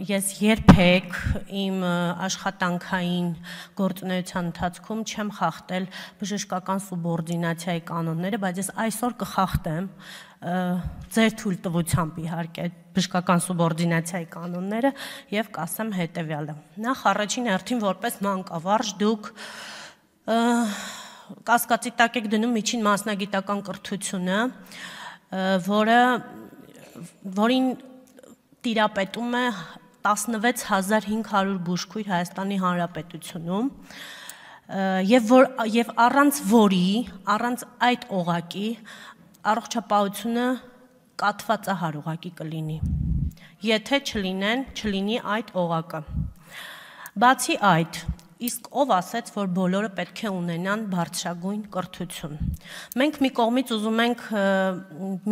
ես երբեք իմ աշխատանքային գործունեության ընթացքում չեմ խախտել բժշկական սուբորդինացիայի կանոնները, բայց ես այսօր կխախտեմ ձեր թույլտվությամբ իհարկե բժշկական սուբորդինացիայի կանոնները եւ կասեմ հետեւյալը։ Նախ առաջին հերթին որպես մանկավարժ դուք կասկածի տակ եք դնում միջին մասնագիտական կրթությունը, որին տիրապետում է 16500 բուժքույր Հայաստանի Հանրապետությունում եւ առանց որի, առանց այդ օղակի առողջապահությունը կաթվածահար օղակի կլինի, եթե չլինի այդ օղակը։ Բացի այդ, իսկ ով ասեց, որ բոլորը պետք է ունենան բարձրագույն կրթություն։ Մենք մի կողմից ուզում ենք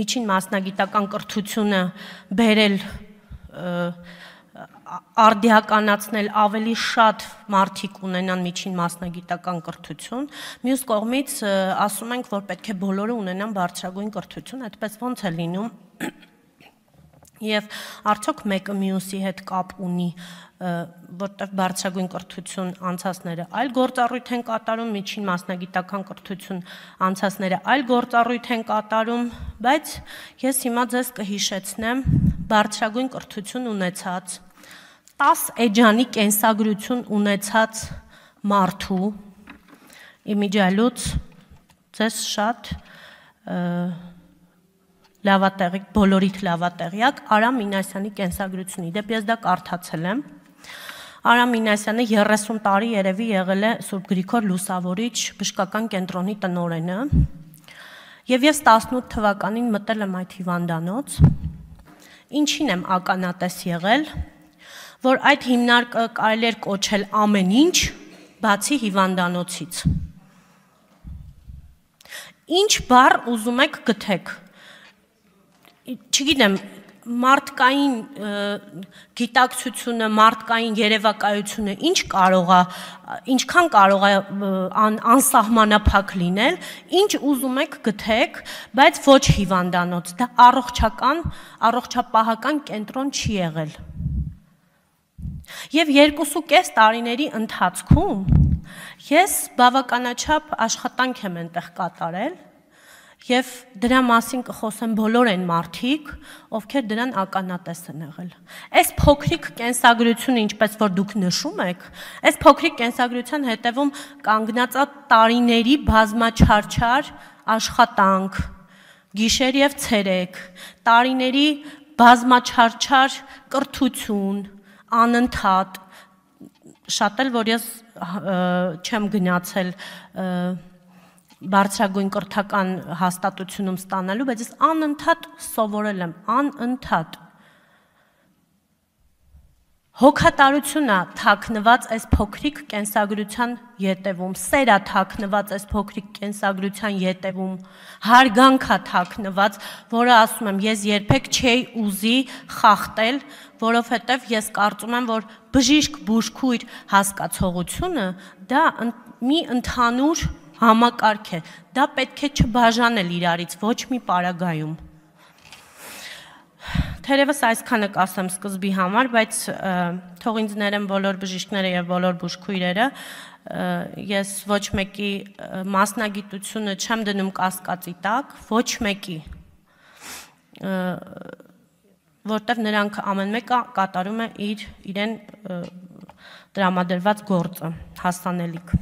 միջին մասնագիտական կրթությունը բերել արդիականացնել ավելի շատ մարդիկ ունենան միջին մասնագիտական կրթություն, մյուս կողմից ասում ենք, որ պետք է բոլորը ունենան բարձրագույն կրթություն, այդպես ոնց է լինում, եւ արդյոք մեկը մյուսի հետ կապ ունի, որտեղ բարձրագույն կրթություն անցածները այլ գործառույթ են կատարում, միջին մասնագիտական կրթություն անցածները այլ գործառույթ են կատարում, բայց ես հիմա ձեզ կհիշեցնեմ բարձրագույն կրթություն ունեցած 10 էջանի կենսագրություն ունեցած մարդու իմիջիալուց ձեզ շատ լավատեղիք, բոլորիդ լավատեղյակ Արամ Մինասյանի կենսագրությունը, իդեպ ես դա կարդացել եմ, Արամ Մինասյանը 30 տարի երևի եղել է Սուրբ Գրիգոր Լուսավորիչ բժշկական կենտրոնի տնօրենը եւ ես 18 թվականին մտել եմ այդ հիվանդանոց, ինչին եմ ականատես եղել, որ այդ հիմնարկը կարելի էր կոչել ամեն ինչ, բացի հիվանդանոցից։ Ինչ բառ ուզում եք գթեք, չգիտեմ, մարդկային գիտակցությունը, մարդկային երևակայությունը ինչքան կարող է անսահմանափակ լինել, ինչ ուզում եք գթեք, բայց ոչ հիվանդանոց, դա առողջապահական կենտրոն չի եղել։ Եվ 2.5 տարիների ընթացքում ես բավականաչափ աշխատանք եմ այնտեղ կատարել եւ դրա մասին կխոսեմ բոլոր այն մարդիկ, ովքեր դրան ականատես են եղել։ Այս փոքրիկ կենսագրությունը, ինչպես որ դուք նշում եք, այս փոքրիկ կենսագրության հետևում կանգնած է տարիների բազմաչարչար աշխատանք, գիշեր եւ ցերեկ, տարիների բազմաչարչար կրթություն, անընդհատ, շատ էլ որ ես չեմ գնացել բարձրագույն կրթական հաստատությունում ստանալու, բայց ես անընդհատ սովորել եմ, անընդհատ։ Հոգատարություն է թաքնված այս փոքրիկ կենսագրության ետևում, սեր է թաքնված այս փոքրիկ կենսագրության ետևում, հարգանք է թաքնված, որը ասում եմ, ես երբեք չէի ուզի խախտել, որովհետև ես կարծում եմ, որ բժիշկ բուժքույր հասկացողությունը դա մի ընդհանուր համակարգ է, դա պետք է չբաժանել իրարից ոչ մի պարագայում։ Թերևս այսքանը կասեմ սկզբի համար, բայց թող ինձ ներեն բոլոր բժիշկները եւ բոլոր բուժքույրերը, ես ոչ մեկի մասնագիտությունը չեմ դնում կասկածի տակ, ոչ մեկի, որտեղ նրանք ամեն մեկը կատարում է իրեն տրամադրված գործը, հասանելիք։